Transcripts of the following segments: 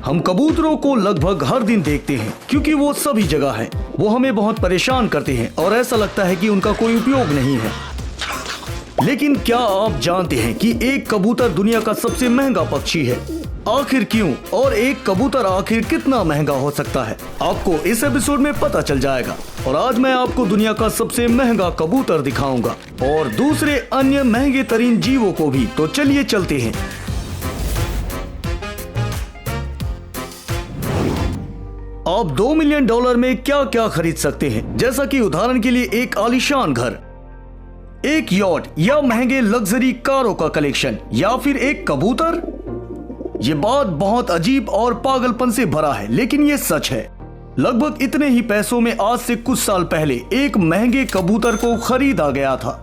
हम कबूतरों को लगभग हर दिन देखते हैं क्योंकि वो सभी जगह हैं। वो हमें बहुत परेशान करते हैं और ऐसा लगता है कि उनका कोई उपयोग नहीं है। लेकिन क्या आप जानते हैं कि एक कबूतर दुनिया का सबसे महंगा पक्षी है? आखिर क्यों, और एक कबूतर आखिर कितना महंगा हो सकता है, आपको इस एपिसोड में पता चल जाएगा। और आज मैं आपको दुनिया का सबसे महंगा कबूतर दिखाऊंगा और दूसरे अन्य महंगे तरीन जीवों को भी। तो चलिए चलते हैं। आप $2 मिलियन में क्या क्या खरीद सकते हैं, जैसा कि उदाहरण के लिए एक आलीशान घर, एक यॉट या महंगे लग्जरी कारों का कलेक्शन, या फिर एक कबूतर। ये बात बहुत अजीब और पागलपन से भरा है, लेकिन ये सच है। लगभग इतने ही पैसों में आज से कुछ साल पहले एक महंगे कबूतर को खरीदा गया था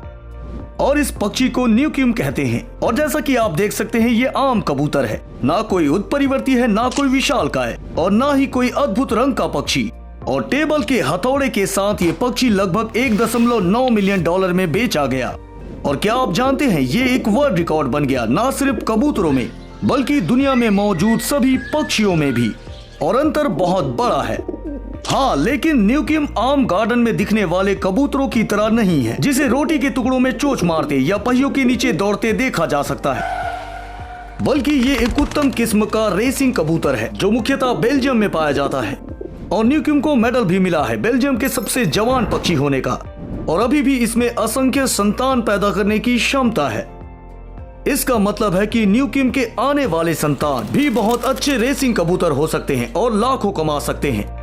और इस पक्षी को न्यूकिम कहते हैं। और जैसा कि आप देख सकते हैं, ये आम कबूतर है, ना कोई उत्परिवर्ती है, ना कोई विशालकाय और ना ही कोई अद्भुत रंग का पक्षी। और टेबल के हथौड़े के साथ ये पक्षी लगभग $1.9 मिलियन में बेचा गया। और क्या आप जानते हैं, ये एक वर्ल्ड रिकॉर्ड बन गया, ना सिर्फ कबूतरों में बल्कि दुनिया में मौजूद सभी पक्षियों में भी। और अंतर बहुत बड़ा है। हाँ, लेकिन न्यूकिम आम गार्डन में दिखने वाले कबूतरों की तरह नहीं है, जिसे रोटी के टुकड़ों में चोंच मारते या पहियों के नीचे दौड़ते देखा जा सकता है, बल्कि ये एक उत्तम किस्म का रेसिंग कबूतर है जो मुख्यतः बेल्जियम में पाया जाता है। और न्यूकिम को मेडल भी मिला है बेल्जियम के सबसे जवान पक्षी होने का। और अभी भी इसमें असंख्य संतान पैदा करने की क्षमता है। इसका मतलब है कि न्यूकिम के आने वाले संतान भी बहुत अच्छे रेसिंग कबूतर हो सकते हैं और लाखों कमा सकते हैं।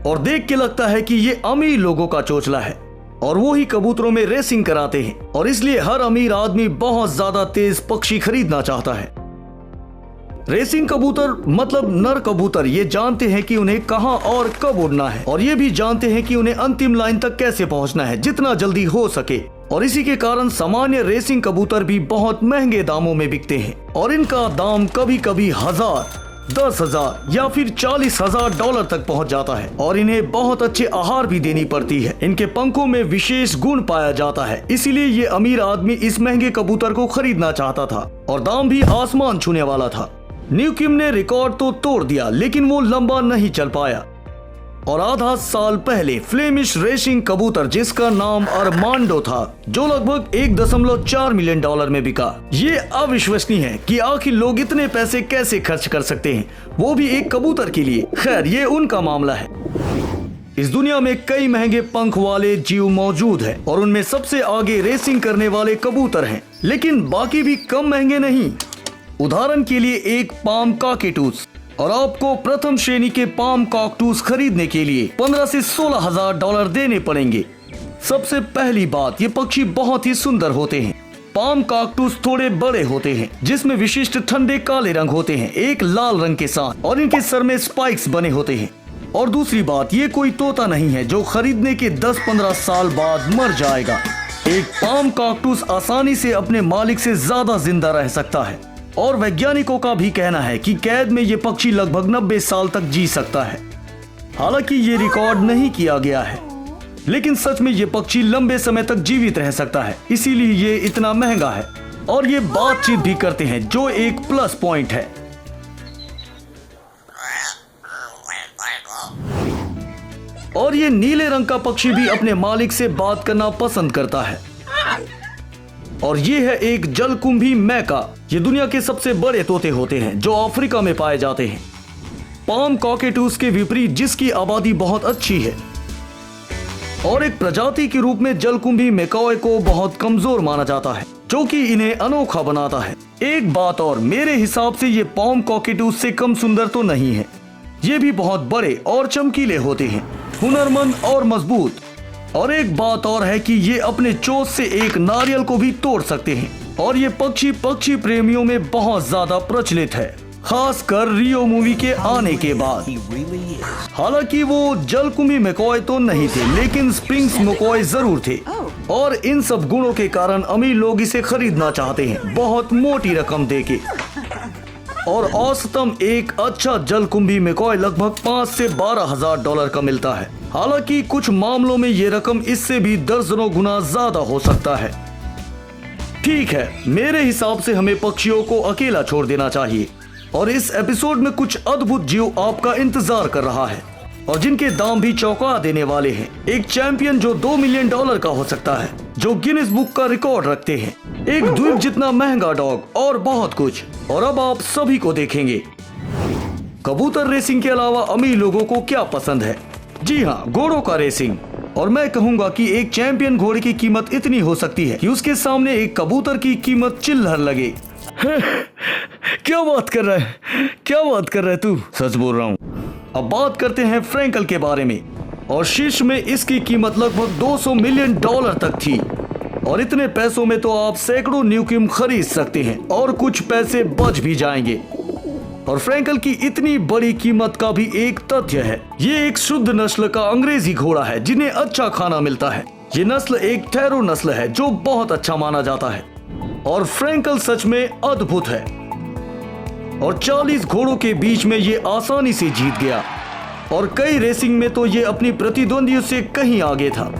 और देख के लगता है कि ये अमीर लोगों का चोचला है और वो ही कबूतरों में रेसिंग कराते हैं। और इसलिए हर अमीर आदमी बहुत ज्यादा तेज पक्षी खरीदना चाहता है। रेसिंग कबूतर मतलब नर कबूतर ये जानते हैं कि उन्हें कहां और कब उड़ना है, और ये भी जानते हैं कि उन्हें अंतिम लाइन तक कैसे पहुंचना है जितना जल्दी हो सके। और इसी के कारण सामान्य रेसिंग कबूतर भी बहुत महंगे दामों में बिकते हैं। और इनका दाम कभी कभी 1000, 10,000 या फिर $40,000 तक पहुंच जाता है। और इन्हें बहुत अच्छे आहार भी देनी पड़ती है। इनके पंखों में विशेष गुण पाया जाता है, इसीलिए ये अमीर आदमी इस महंगे कबूतर को खरीदना चाहता था और दाम भी आसमान छूने वाला था। न्यूकिम ने रिकॉर्ड तो तोड़ दिया, लेकिन वो लंबा नहीं चल पाया। और आधा साल पहले फ्लेमिश रेसिंग कबूतर जिसका नाम अरमांडो था, जो लगभग $1.4 मिलियन में बिका। ये अविश्वसनीय है कि आखिर लोग इतने पैसे कैसे खर्च कर सकते हैं, वो भी एक कबूतर के लिए। खैर, ये उनका मामला है। इस दुनिया में कई महंगे पंख वाले जीव मौजूद हैं और उनमें सबसे आगे रेसिंग करने वाले कबूतर हैं, लेकिन बाकी भी कम महंगे नहीं। उदाहरण के लिए एक पाम कॉकटेटूस, और आपको प्रथम श्रेणी के पाम कॉकटेटूस खरीदने के लिए $15,000 से $16,000 देने पड़ेंगे। सबसे पहली बात, ये पक्षी बहुत ही सुंदर होते हैं। पाम कॉकटेटूस थोड़े बड़े होते हैं, जिसमें विशिष्ट ठंडे काले रंग होते हैं एक लाल रंग के साथ, और इनके सर में स्पाइक्स बने होते हैं। और दूसरी बात, ये कोई तोता नहीं है जो खरीदने के 10-15 साल बाद मर जाएगा। एक पाम कॉकटेटूस आसानी से अपने मालिक से ज्यादा जिंदा रह सकता है। और वैज्ञानिकों का भी कहना है कि कैद में ये पक्षी लगभग 90 साल तक जी सकता है। हालांकि ये रिकॉर्ड नहीं किया गया है, लेकिन सच में ये पक्षी लंबे समय तक जीवित रह सकता है, इसीलिए ये इतना महंगा है। और ये बातचीत भी करते हैं, जो एक प्लस पॉइंट है। और ये नीले रंग का पक्षी भी अपने मालिक से बात करना पसंद करता है। और ये है एक जलकुंभी मैका। ये दुनिया के सबसे बड़े तोते होते हैं जो अफ्रीका में पाए जाते हैं, पाम कॉकटेटूस के विपरीत जिसकी आबादी बहुत अच्छी है। और एक प्रजाति के रूप में जलकुंभी मैकॉय को बहुत कमजोर माना जाता है, जो कि इन्हें अनोखा बनाता है। एक बात और, मेरे हिसाब से ये पाम कॉकटेटूस से कम सुंदर तो नहीं है। ये भी बहुत बड़े और चमकीले होते हैं, हुनरमंद और मजबूत। और एक बात और है कि ये अपने चोंच से एक नारियल को भी तोड़ सकते हैं। और ये पक्षी प्रेमियों में बहुत ज्यादा प्रचलित है, खासकर रियो मूवी के आने के बाद। हालांकि वो जलकुंभी मैकॉय तो नहीं थे, लेकिन स्प्रिंग्स मैकॉय जरूर थे। और इन सब गुणों के कारण अमीर लोग इसे खरीदना चाहते हैं, बहुत मोटी रकम देके। और औसतन एक अच्छा जलकुंभी मैकॉय लगभग $5,000 से $12,000 का मिलता है। हालांकि कुछ मामलों में ये रकम इससे भी दर्जनों गुना ज्यादा हो सकता है। ठीक है, मेरे हिसाब से हमें पक्षियों को अकेला छोड़ देना चाहिए। और इस एपिसोड में कुछ अद्भुत जीव आपका इंतजार कर रहा है और जिनके दाम भी चौंका देने वाले हैं। एक चैंपियन जो $2 मिलियन का हो सकता है, जो गिनीज बुक का रिकॉर्ड रखते हैं, एक द्वीप जितना महंगा डॉग और बहुत कुछ। और अब आप सभी को देखेंगे कबूतर रेसिंग के अलावा अमीर लोगों को क्या पसंद है। जी हाँ, घोड़ों का रेसिंग। और मैं कहूंगा कि एक चैंपियन घोड़े की कीमत इतनी हो सकती है कि उसके सामने एक कबूतर की कीमत चिल्लर लगे। क्या बात कर रहा है, क्या बात कर रहा है तू? सच बोल रहा हूँ। अब बात करते हैं फ्रैंकल के बारे में। और शीर्ष में इसकी कीमत लगभग $200 मिलियन तक थी। और इतने पैसों में तो आप सैकड़ों न्यूक्लियम खरीद सकते हैं और कुछ पैसे बच भी जाएंगे। और फ्रैंकल की इतनी बड़ी कीमत का भी एक तथ्य है, ये एक शुद्ध नस्ल का अंग्रेजी घोड़ा है जिन्हें अच्छा खाना मिलता है। ये नस्ल एक थैरो नस्ल है जो बहुत अच्छा माना जाता है। और फ्रैंकल सच में अद्भुत है और 40 घोड़ों के बीच में ये आसानी से जीत गया। और कई रेसिंग में तो ये अपनी प्रतिद्वंदियों से कहीं आगे था,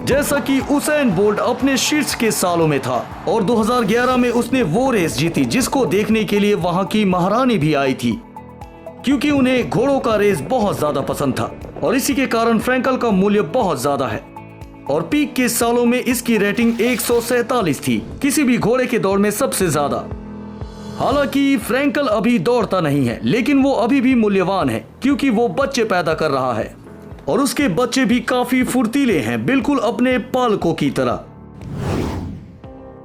जैसा कि उसैन बोल्ट अपने शीर्ष के सालों में था। और 2011 में उसने वो रेस जीती जिसको देखने के लिए वहां की महारानी भी आई थी, क्योंकि उन्हें घोड़ों का रेस बहुत ज्यादा पसंद था। और इसी के कारण फ्रैंकल का मूल्य बहुत ज्यादा है। और पीक के सालों में इसकी रेटिंग 147 थी, किसी भी घोड़े के दौड़ में सबसे ज्यादा। हालांकि फ्रैंकल अभी दौड़ता नहीं है, लेकिन वो अभी भी मूल्यवान है क्योंकि वो बच्चे पैदा कर रहा है और उसके बच्चे भी काफी फुर्तीले हैं, बिल्कुल अपने पालकों की तरह।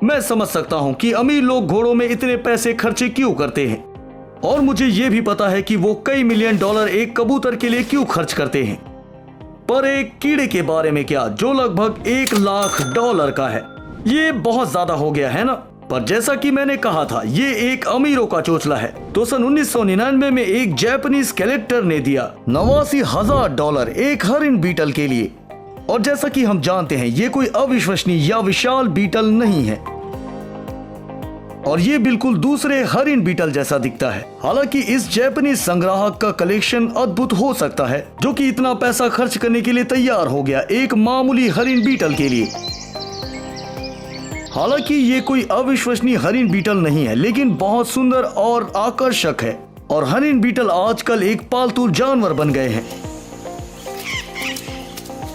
मैं समझ सकता हूं कि अमीर लोग घोड़ों में इतने पैसे खर्चे क्यों करते हैं। और मुझे ये भी पता है कि वो कई मिलियन डॉलर एक कबूतर के लिए क्यों खर्च करते हैं। पर एक कीड़े के बारे में क्या, जो लगभग $1 लाख का है? ये बहुत ज्यादा हो गया है ना? पर जैसा कि मैंने कहा था, ये एक अमीरों का चोचला है। तो सन 1999 में एक जापानीज कलेक्टर ने दिया $89,000 एक हरिन बीटल के लिए। और जैसा कि हम जानते हैं, ये कोई अविश्वसनीय या विशाल बीटल नहीं है और ये बिल्कुल दूसरे हरिन बीटल जैसा दिखता है। हालांकि इस जापानीज संग्राहक का कलेक्शन अद्भुत हो सकता है, जो कि इतना पैसा खर्च करने के लिए तैयार हो गया एक मामूली हरिन बीटल के लिए। हालांकि ये कोई अविश्वसनीय हरिन बीटल नहीं है, लेकिन बहुत सुंदर और आकर्षक है। और हरिन बीटल आजकल एक पालतू जानवर बन गए हैं।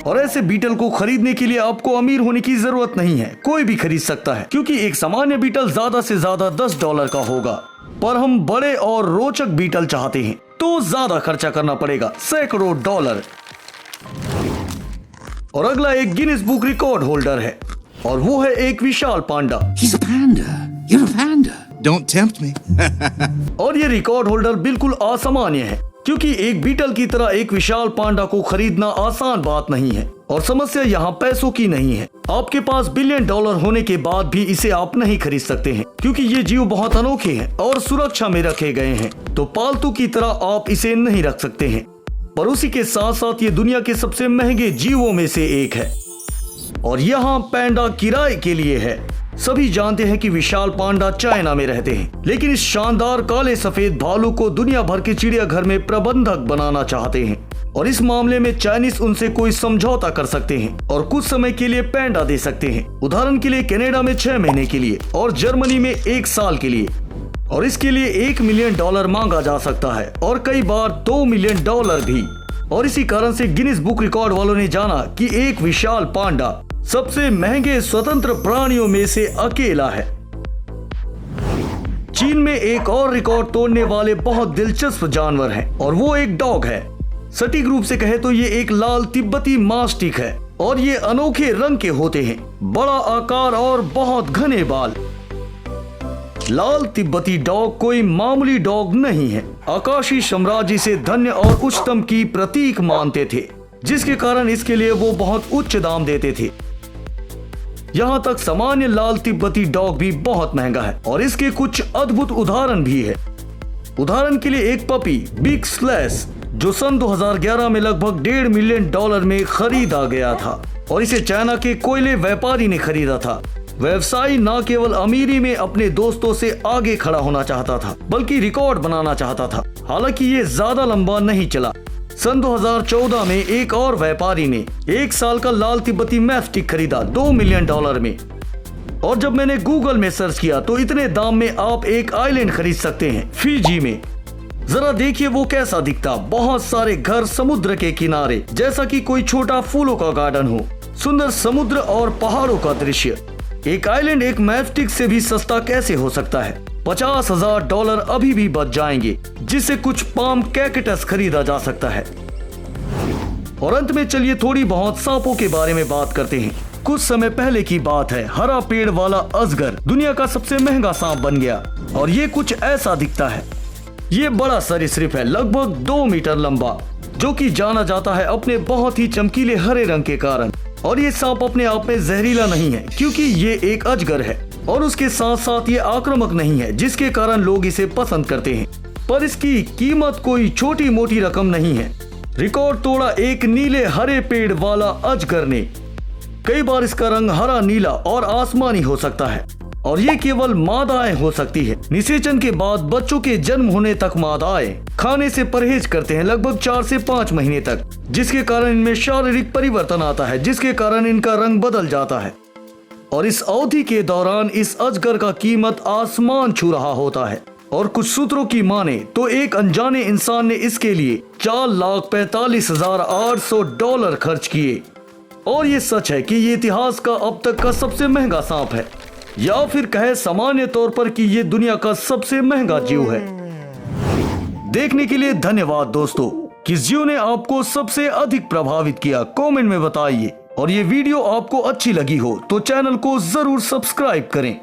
और ऐसे बीटल को खरीदने के लिए आपको अमीर होने की जरूरत नहीं है, कोई भी खरीद सकता है, क्योंकि एक सामान्य बीटल ज्यादा से ज्यादा $10 का होगा। पर हम बड़े और रोचक बीटल चाहते हैं तो ज्यादा खर्चा करना पड़ेगा, सैकड़ों डॉलर। और अगला एक गिनीज बुक रिकॉर्ड होल्डर है और वो है एक विशाल पांडा। He's a panda. You're a panda. Don't tempt me. और ये रिकॉर्ड होल्डर बिल्कुल असामान्य है, क्योंकि एक बीटल की तरह एक विशाल पांडा को खरीदना आसान बात नहीं है। और समस्या यहाँ पैसों की नहीं है। आपके पास $1 बिलियन होने के बाद भी इसे आप नहीं खरीद सकते हैं, क्योंकि ये जीव बहुत अनोखे हैं और सुरक्षा में रखे गए हैं। तो पालतू की तरह आप इसे नहीं रख सकते हैं। पर उसी के साथ साथ ये दुनिया के सबसे महंगे जीवों में से एक है। और यहाँ पैंडा किराए के लिए है। सभी जानते हैं कि विशाल पांडा चाइना में रहते हैं, लेकिन इस शानदार काले सफेद भालू को दुनिया भर के चिड़ियाघर में प्रबंधक बनाना चाहते हैं। और इस मामले में चाइनीज उनसे कोई समझौता कर सकते हैं और कुछ समय के लिए पैंडा दे सकते हैं। उदाहरण के लिए कनाडा में 6 महीने के लिए और जर्मनी में 1 साल के लिए। और इसके लिए $1 मिलियन मांगा जा सकता है और कई बार $2 मिलियन भी। और इसी कारण से गिनीज बुक रिकॉर्ड वालों ने जाना कि एक विशाल पांडा सबसे महंगे स्वतंत्र प्राणियों में से अकेला है। चीन में एक और रिकॉर्ड तोड़ने वाले बहुत दिलचस्प जानवर है और वो एक डॉग है। सटीक रूप से कहे तो ये एक लाल तिब्बती मास्टिक है और ये अनोखे रंग के होते हैं, बड़ा आकार और बहुत घने बाल। लाल तिब्बती डॉग कोई मामूली डॉग नहीं है। आकाशी साम्राज्य से धन्य और उच्चतम की प्रतीक मानते थे, जिसके कारण इसके लिए वो बहुत उच्च दाम देते थे। यहाँ तक सामान्य लाल तिब्बती डॉग भी बहुत महंगा है और इसके कुछ अद्भुत उदाहरण भी है। उदाहरण के लिए एक पपी बिग स्लैश, जो सन 2011 में लगभग $1.5 मिलियन में खरीदा गया था और इसे चाइना के कोयले व्यापारी ने खरीदा था। व्यवसायी न केवल अमीरी में अपने दोस्तों से आगे खड़ा होना चाहता था, बल्कि रिकॉर्ड बनाना चाहता था। हालांकि ये ज्यादा लंबा नहीं चला। सन 2014 में एक और व्यापारी ने 1 साल का लाल तिब्बती मैस्टिक खरीदा $2 मिलियन में। और जब मैंने गूगल में सर्च किया तो इतने दाम में आप एक आइलैंड खरीद सकते हैं फिजी में। जरा देखिए वो कैसा दिखता, बहुत सारे घर समुद्र के किनारे, जैसा कि कोई छोटा फूलों का गार्डन हो, सुंदर समुद्र और पहाड़ों का दृश्य। एक आइलैंड एक मैफ्टिक से भी सस्ता कैसे हो सकता है? $50,000 अभी भी बच जाएंगे, जिससे कुछ पाम कैक्टस खरीदा जा सकता है। और अंत में चलिए थोड़ी बहुत सांपों के बारे में बात करते हैं। कुछ समय पहले की बात है, हरा पेड़ वाला अजगर दुनिया का सबसे महंगा सांप बन गया और ये कुछ ऐसा दिखता है। ये बड़ा सरीसृप है, लगभग 2 मीटर लंबा, जो कि जाना जाता है अपने बहुत ही चमकीले हरे रंग के कारण। और ये सांप अपने आप में जहरीला नहीं है, क्योंकि ये एक अजगर है और उसके साथ साथ ये आक्रामक नहीं है, जिसके कारण लोग इसे पसंद करते हैं। पर इसकी कीमत कोई छोटी मोटी रकम नहीं है। रिकॉर्ड तोड़ा एक नीले हरे पेड़ वाला अजगर ने। कई बार इसका रंग हरा, नीला और आसमानी हो सकता है और ये केवल मादाएं हो सकती है। निषेचन के बाद बच्चों के जन्म होने तक मादाएं खाने से परहेज करते हैं, लगभग 4 से 5 महीने तक, जिसके कारण इनमें शारीरिक परिवर्तन आता है, जिसके कारण इनका रंग बदल जाता है। और इस अवधि के दौरान इस अजगर का कीमत आसमान छू रहा होता है। और कुछ सूत्रों की माने तो एक अनजाने इंसान ने इसके लिए $4,45,800 खर्च किए। और ये सच है कि ये इतिहास का अब तक का सबसे महंगा सांप है, या फिर कहे सामान्य तौर पर कि ये दुनिया का सबसे महंगा जीव है। देखने के लिए धन्यवाद दोस्तों। किस जीव ने आपको सबसे अधिक प्रभावित किया, कमेंट में बताइए। और ये वीडियो आपको अच्छी लगी हो तो चैनल को जरूर सब्सक्राइब करें।